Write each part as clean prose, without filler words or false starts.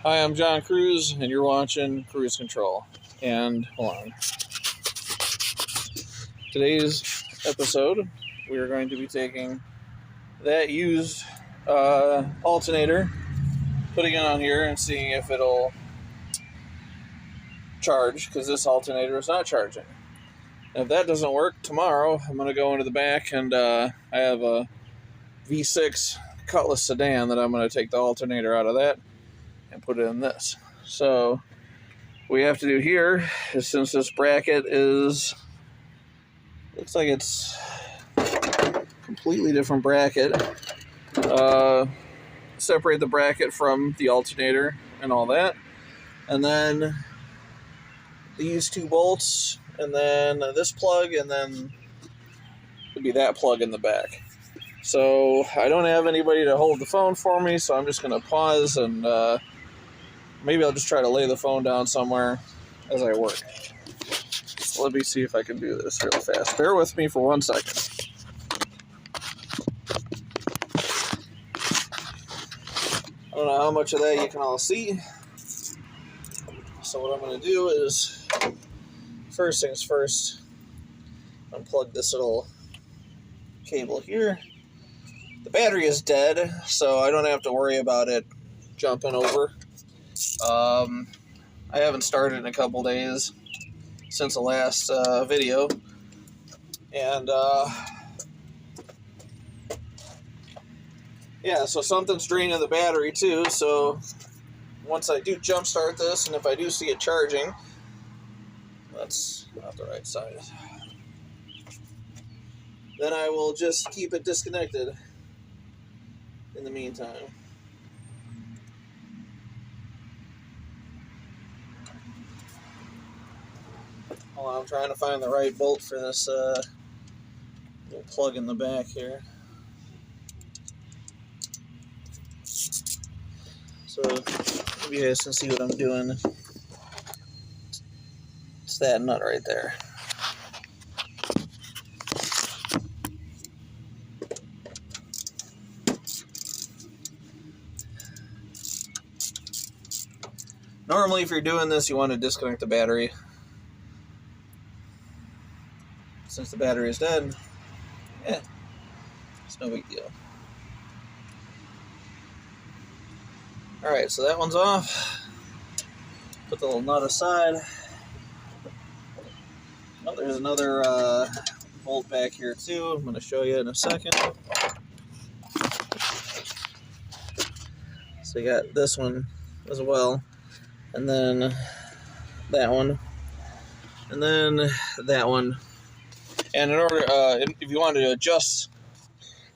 Hi, I'm John Cruz, and you're watching Cruise Control. And hold on. Today's episode, we are going to be taking that used alternator, putting it on here, and seeing if it'll charge, because this alternator is not charging. And if that doesn't work, tomorrow I'm going to go into the back, and I have a V6 Cultass sedan that I'm going to take the alternator out of that and put it in this. So what we have to do here is, since this bracket looks like it's a completely different bracket, separate the bracket from the alternator and all that, and then these two bolts, and then this plug, and then it'll be that plug in the back. So I don't have anybody to hold the phone for me, so I'm just going to pause, and maybe I'll just try to lay the phone down somewhere as I work. So let me see if I can do this real fast. Bear with me for 1 second. I don't know how much of that you can all see. So what I'm going to do is, first things first, unplug this little cable here. The battery is dead, so I don't have to worry about it jumping over. I haven't started in a couple days since the last video, and yeah, so something's draining the battery too. So once I do jump start this, and if I do see it charging, that's not the right side, then I will just keep it disconnected in the meantime. Hold on, I'm trying to find the right bolt for this little plug in the back here. So you guys can see what I'm doing. It's that nut right there. Normally, if you're doing this, you want to disconnect the battery. Since the battery is dead, it's no big deal. Alright, so that one's off. Put the little nut aside. Oh, there's another bolt back here too. I'm going to show you in a second. So you got this one as well, and then that one, and then that one. And in order, if you wanted to adjust,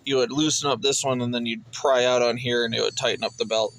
you would loosen up this one, and then you'd pry out on here, and it would tighten up the belt.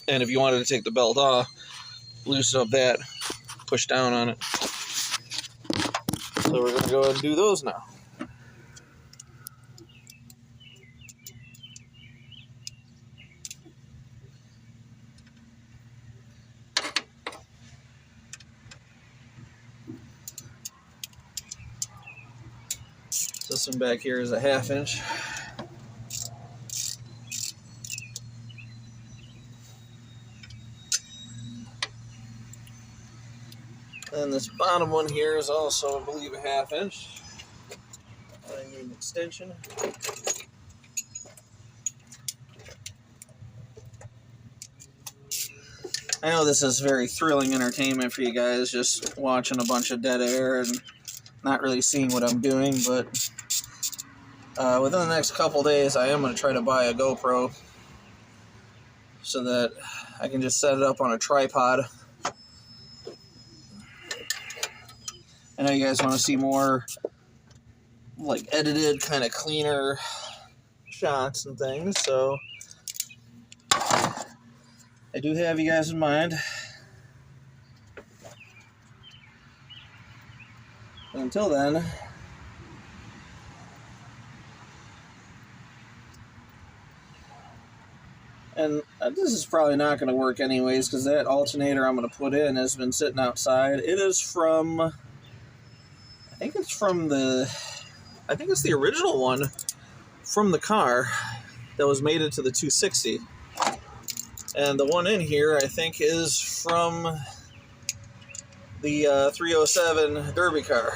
And if you wanted to take the belt off, loosen up that, push down on it. So we're going to go ahead and do those now. This one back here is a 1/2 inch. And this bottom one here is also, I believe, a 1/2 inch. I need an extension. I know this is very thrilling entertainment for you guys, just watching a bunch of dead air and not really seeing what I'm doing, but within the next couple days, I am going to try to buy a GoPro so that I can just set it up on a tripod. I know you guys want to see more like edited, kind of cleaner shots and things, so I do have you guys in mind. But until then, and this is probably not going to work anyways, because that alternator I'm going to put in has been sitting outside. It is from, I think it's the original one from the car that was made into the 260. And the one in here, I think, is from the 307 Derby car.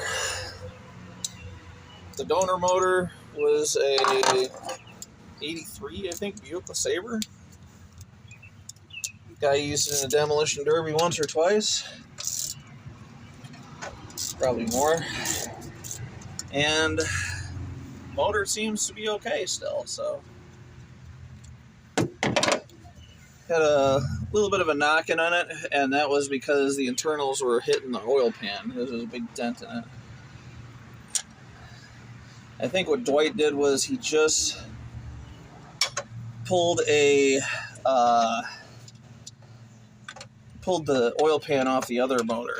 The donor motor was a 83, I think, Buick LeSabre. Guy used it in a demolition derby once or twice. Probably more. And motor seems to be okay still, so. Had a little bit of a knocking on it, and that was because the internals were hitting the oil pan. There was a big dent in it. I think what Dwight did was he just pulled pulled the oil pan off the other motor.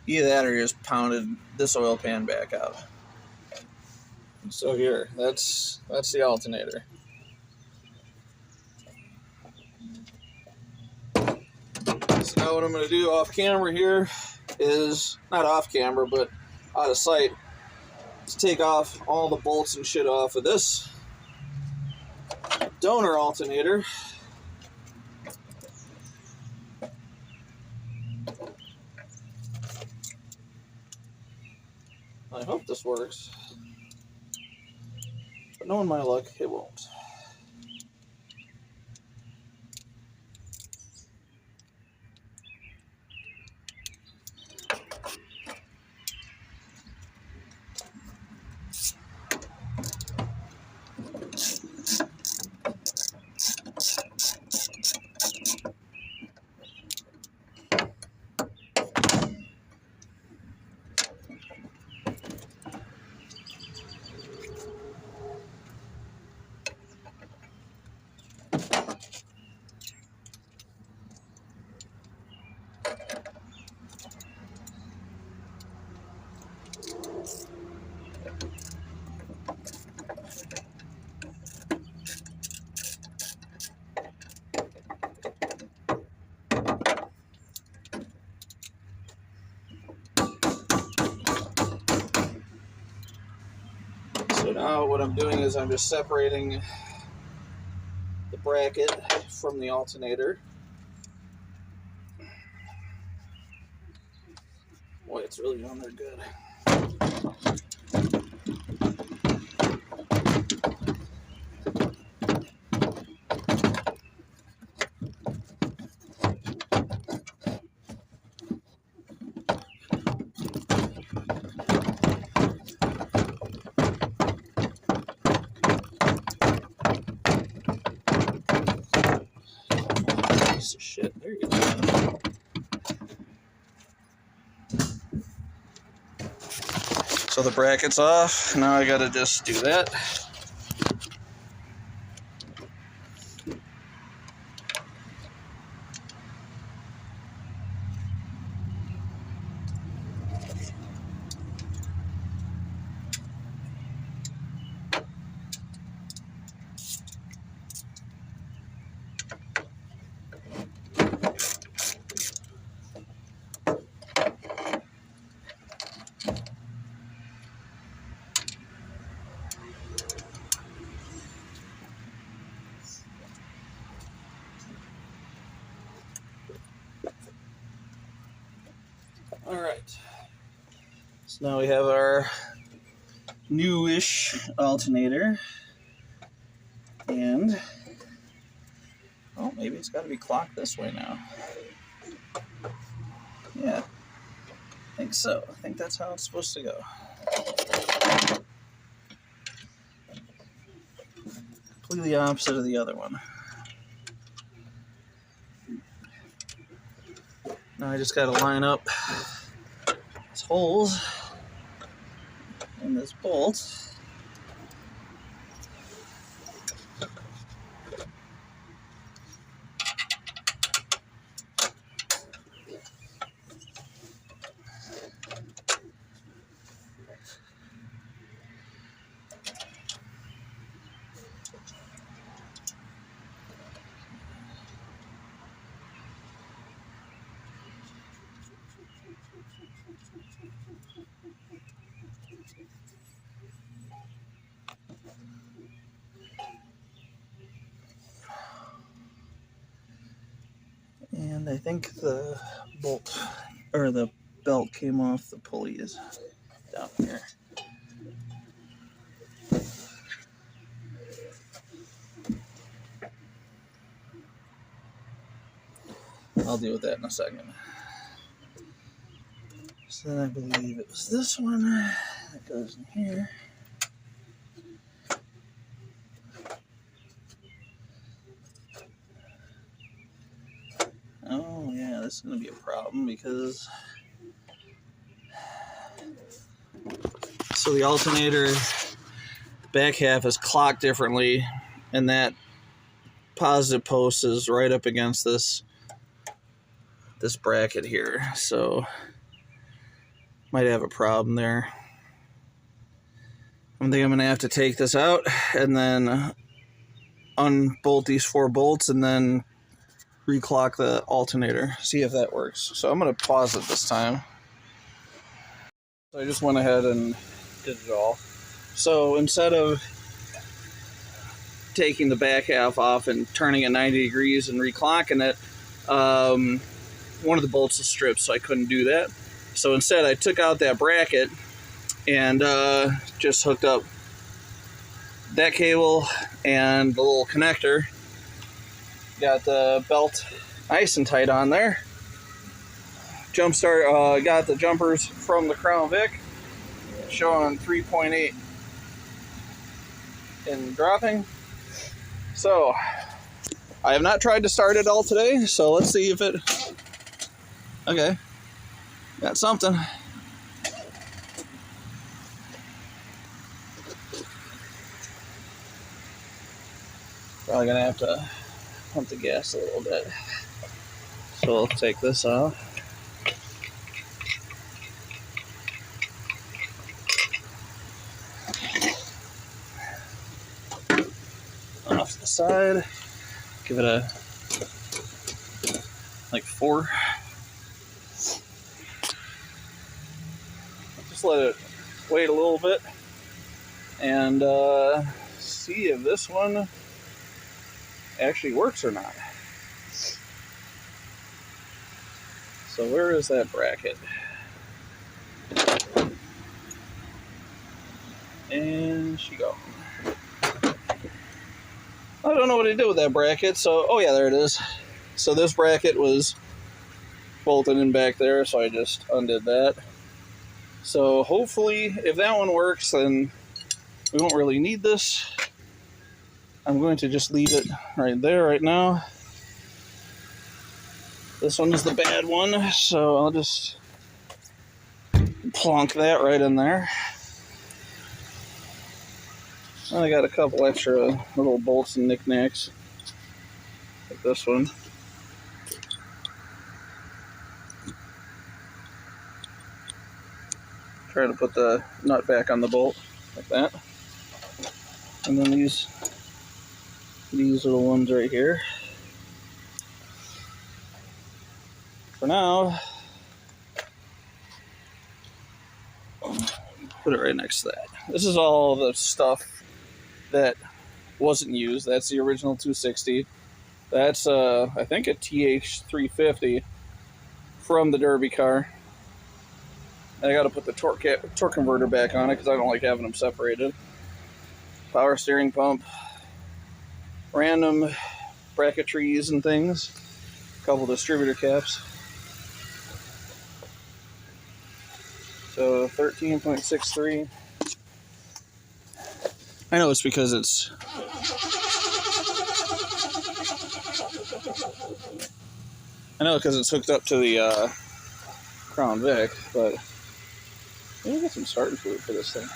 Either that or he just pounded this oil pan back out. So here, that's the alternator. So now what I'm going to do off camera here is, not off camera, but out of sight, is take off all the bolts and shit off of this donor alternator. I hope this works, but knowing my luck, it won't. So now what I'm doing is I'm just separating the bracket from the alternator. Boy, it's really on there good. Piece of shit. There you go. So the bracket's off. Now I gotta just do that. Alright. So now we have our newish alternator. And, oh, maybe it's got to be clocked this way now. Yeah, I think so. I think that's how it's supposed to go. Completely opposite of the other one. Now I just got to line up these holes in this bolt. And I think the bolt or the belt came off the pulleys down here. I'll deal with that in a second. So then I believe it was this one that goes in here. Oh yeah, this is going to be a problem because so the alternator back half is clocked differently, and that positive post is right up against this bracket here, so might have a problem there. I think I'm going to have to take this out and then unbolt these 4 bolts and then reclock the alternator, see if that works. So I'm going to pause it this time. So I just went ahead and did it all. So instead of taking the back half off and turning it 90 degrees and reclocking it, one of the bolts was stripped, so I couldn't do that. So instead I took out that bracket and just hooked up that cable and the little connector. Got the belt nice and tight on there. Jump start, got the jumpers from the Crown Vic showing 3.8 in dropping. So I have not tried to start it all today, so let's see if it, okay, got something. Probably gonna have to pump the gas a little bit. So we'll take this off. Off to the side. Give it a like 4. Just let it wait a little bit and see if this one actually works or not. So where is that bracket? And she go. I don't know what to do with that bracket, so, oh yeah, there it is. So this bracket was bolted in back there, so I just undid that. So hopefully, if that one works, then we won't really need this. I'm going to just leave it right there right now. This one is the bad one, so I'll just plonk that right in there. I got a couple extra little bolts and knickknacks, like this one. Try to put the nut back on the bolt, like that. And then these little ones right here. For now, put it right next to that. This is all the stuff that wasn't used. That's the original 260. That's I think a TH350 from the Derby car. I got to put the torque converter back on it because I don't like having them separated. Power steering pump, random bracketries and things, a couple distributor caps. So 13.63. I know it's because it's hooked up to the Crown Vic, but maybe get some starting fluid for this thing.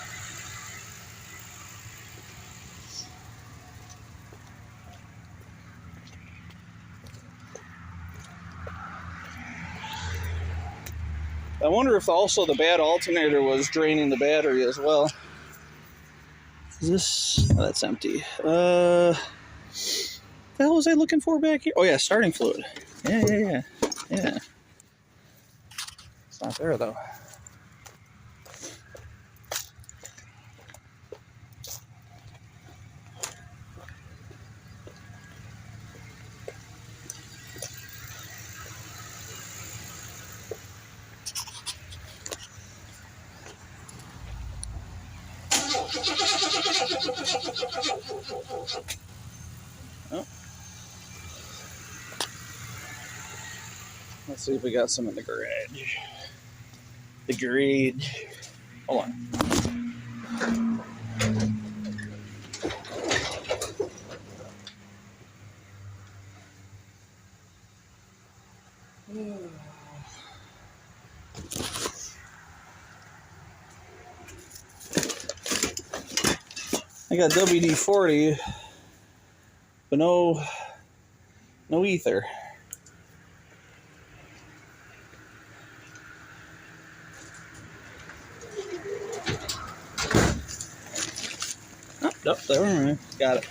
I wonder if also the bad alternator was draining the battery as well. Is this? Oh, that's empty. What the hell was I looking for back here? Oh yeah, starting fluid. Yeah. It's not there though. Oh. Let's see if we got some in the garage. The garage. Hold on. I got WD-40, but no ether. Oh, nope, there we go. Got it.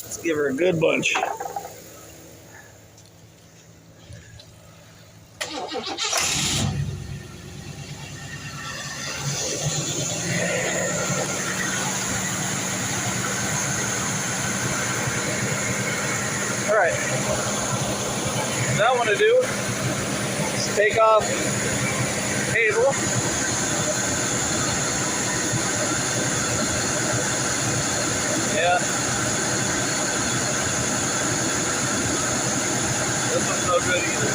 Let's give her a good bunch. All right. What I want to do is take off Hazel. Yeah. This one's no good either.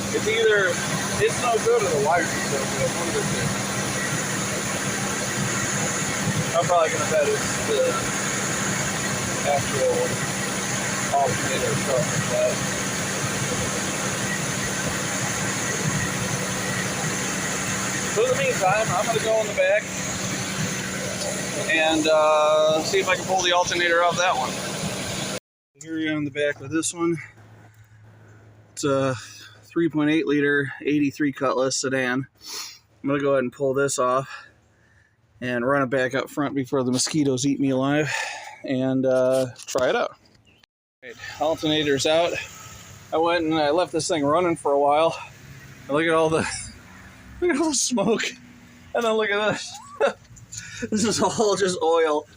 It's either it's no good or the wiring's no good. One of the two. I'm probably gonna bet it's the actual alternator or something like that. So in the meantime, I'm gonna go in the back and see if I can pull the alternator off that one. Here we are on the back with this one. It's a 3.8 liter 83 Cultass sedan. I'm gonna go ahead and pull this off and run it back up front before the mosquitoes eat me alive and try it out. Right, alternator's out. I went and I left this thing running for a while. And look at all the smoke, and then look at this. This is all just oil.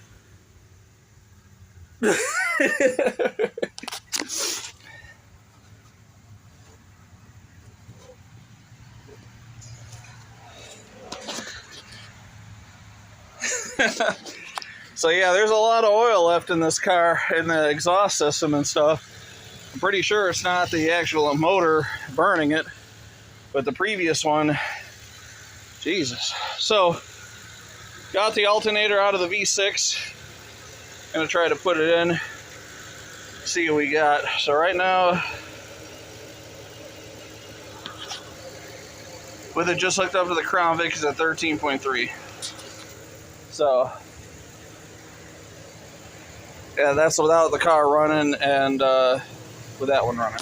So yeah, there's a lot of oil left in this car, in the exhaust system and stuff. I'm pretty sure it's not the actual motor burning it, but the previous one. Jesus. So, got the alternator out of the V6. Gonna try to put it in, see what we got. So right now, with it just hooked up to the Crown Vic, is at 13.3. So, yeah, that's without the car running and with that one running.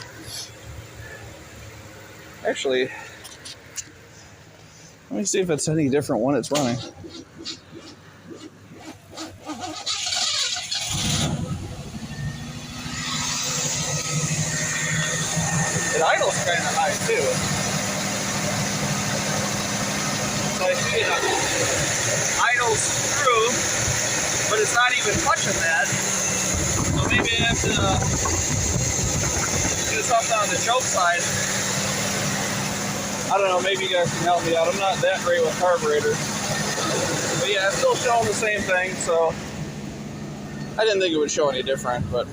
Actually, let me see if it's any different when it's running. It idles kind of high too. So I see it idles through, but it's not even touching that. So maybe I have to do something on the choke side. I don't know, maybe you guys can help me out. I'm not that great with carburetors. But yeah, it's still showing the same thing, so I didn't think it would show any different, but.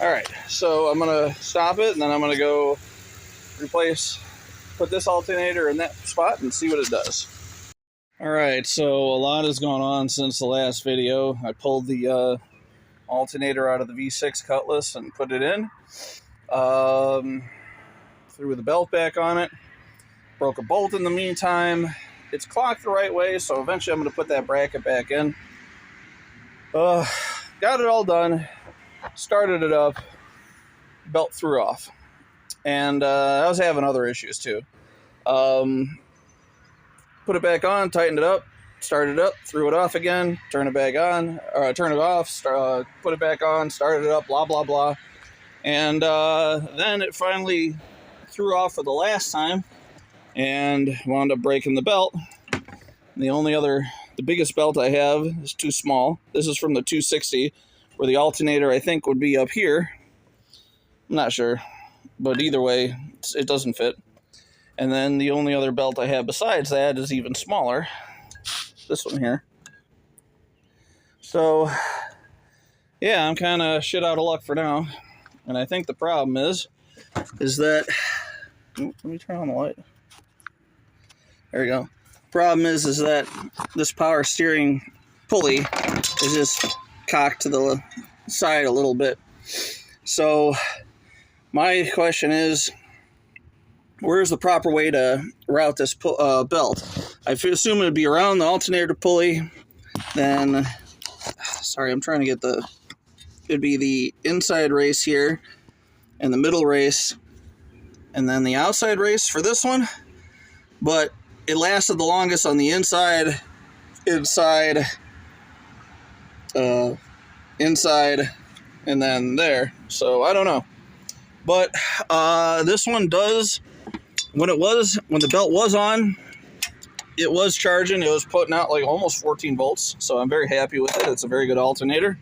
Alright, so I'm gonna stop it and then I'm gonna go put this alternator in that spot and see what it does. Alright, so a lot has gone on since the last video. I pulled the alternator out of the V6 Cultass and put it in. Threw the belt back on it. Broke a bolt in the meantime. It's clocked the right way, so eventually I'm going to put that bracket back in. Got it all done. Started it up. Belt threw off. And I was having other issues too. Put it back on, tightened it up, started it up, threw it off again, turn it back on, or turn it off, put it back on, started it up, blah, blah, blah. And then it finally threw off for the last time and wound up breaking the belt. The biggest belt I have is too small. This is from the 260, where the alternator, I think, would be up here. I'm not sure, but either way, it doesn't fit. And then the only other belt I have besides that is even smaller. This one here. So, yeah, I'm kind of shit out of luck for now. And I think the problem is that... let me turn on the light. There we go. Problem is that this power steering pulley is just cocked to the side a little bit. So, my question is, where's the proper way to route this belt? I assume it would be around the alternator pulley. Then, sorry, I'm trying to get it'd be the inside race here, and the middle race, and then the outside race for this one. But it lasted the longest on the inside, and then there. So, I don't know. But this one does, when the belt was on, it was charging. It was putting out like almost 14 volts. So I'm very happy with it. It's a very good alternator.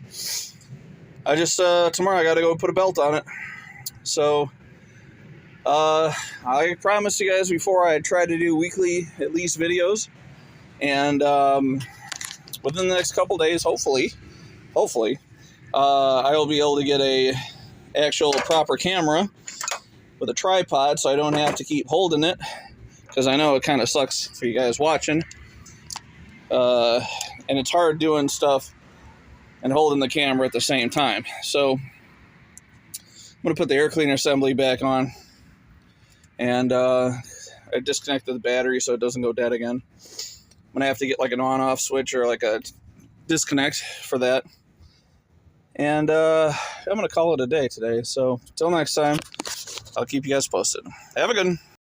I just, tomorrow I got to go put a belt on it. So I promised you guys before I tried to do weekly at least videos. And within the next couple days, hopefully, I will be able to get a actual proper camera with a tripod, so I don't have to keep holding it, because I know it kind of sucks for you guys watching, and it's hard doing stuff and holding the camera at the same time. So I'm going to put the air cleaner assembly back on, and I disconnected the battery so it doesn't go dead again. I'm going to have to get like an on-off switch or like a disconnect for that. And I'm going to call it a day today. So, until next time, I'll keep you guys posted. Have a good one.